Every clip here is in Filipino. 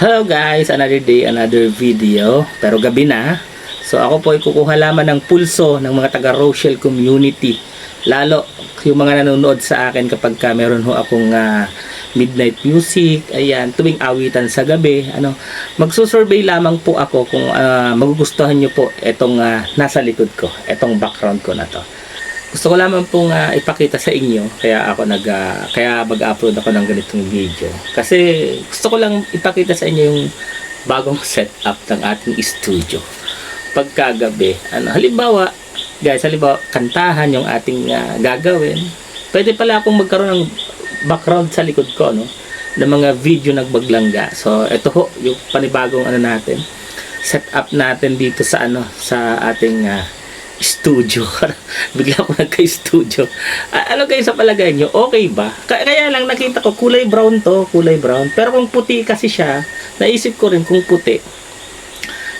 Hello guys, another day, another video. Pero gabi na. So ako po ay kukuha lamang ng pulso ng mga taga Rochelle community. Lalo yung mga nanonood sa akin kapag meron ho akong midnight music, ayan, tuwing awitan sa gabi, magsusurvey lamang po ako kung magugustuhan nyo po itong nasa likod ko, itong background ko na to. Gusto ko lamang pong ipakita sa inyo, kaya mag-upload ako ng ganitong video. Kasi gusto ko lang ipakita sa inyo yung bagong setup ng ating studio. Pagkagabi, halimbawa, kantahan yung ating gagawin. Pwede pala akong magkaroon ng background sa likod ko, ng mga video nagbaglangga. So, ito ho, yung panibagong natin, setup natin dito sa sa ating studio. Bigla ako nagka-studio. Ano kayo sa palagay nyo? Okay ba? Kaya lang nakita ko kulay brown to, kulay brown. Pero kung puti kasi siya, naisip ko rin kung puti,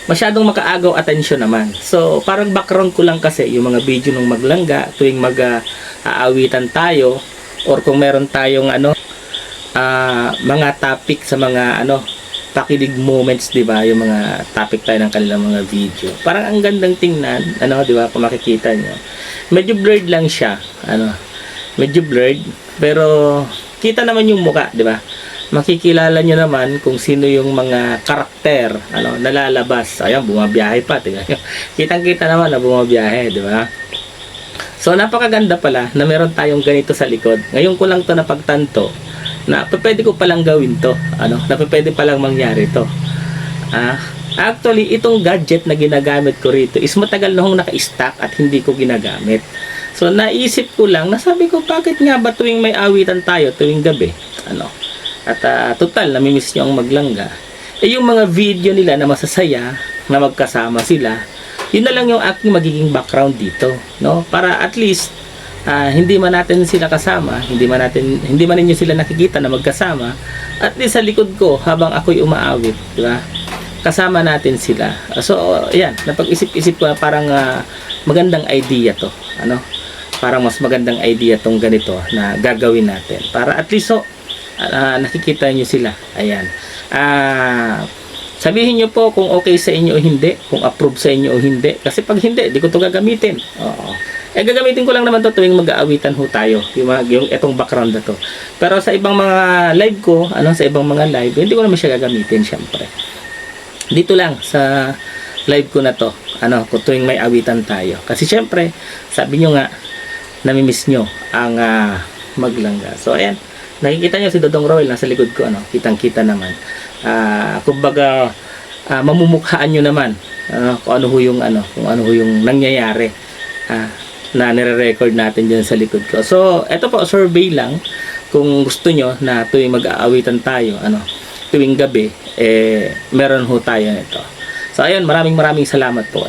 masyadong makaagaw atensyon naman. So, parang background ko lang kasi yung mga video ng maglangga tuwing mag-aawitan tayo or kung meron tayong mga topic sa mga pakilig moments, di ba? Yung mga topic tayo ng kanilang mga video. Parang ang gandang tingnan, di ba? Kung makikita nyo. Medyo blurred lang siya, medyo blurred, pero kita naman yung muka, di ba? Makikilala nyo naman kung sino yung mga karakter, nalalabas. Ayan, bumabiyahe pa, tingnan nyo. Kitang-kita naman na bumabiyahe, di ba? So, napakaganda pala na meron tayong ganito sa likod. Ngayon ko lang to napagtanto na pwede ko palang gawin to, na pwede palang mangyari to. Actually, itong gadget na ginagamit ko rito is matagal na hong naka-stack at hindi ko ginagamit. So, naisip ko lang, nasabi ko, bakit nga ba tuwing may awitan tayo, tuwing gabi, at total, namimiss nyo ang maglangga. Yung mga video nila na masasaya, na magkasama sila, yun na lang yung aking magiging background dito, para at least, hindi man natin sila kasama, hindi man ninyo sila nakikita na magkasama, at least sa likod ko habang ako'y umaawit, di ba? Kasama natin sila. So, ayan, napag-isip-isip ko na parang magandang idea to, parang mas magandang idea tong ganito na gagawin natin. Para at least nakikita nyo sila. Ayan. Sabihin nyo po kung okay sa inyo o hindi, kung approve sa inyo o hindi. Kasi pag hindi, di ko to gagamitin. Oo. Gagamitin ko lang naman to tuwing mag-aawitan ho tayo. Yung itong background na to. Pero sa ibang mga live ko, sa ibang mga live, hindi ko naman siya gagamitin, syempre. Dito lang sa live ko na to, kung tuwing may awitan tayo. Kasi syempre, sabi nyo nga, namimiss nyo ang maglangga. So, ayan. Nakikita nyo si Dodong Roel nasa likod ko, kitang-kita naman. Kumbaga, mamumukhaan nyo naman kung ano ho yung nangyayari na nire-record natin dyan sa likod ko. So, eto po, survey lang. Kung gusto nyo na tuwing mag-aawitan tayo, tuwing gabi, meron ho tayo nito. So, ayun, maraming salamat po.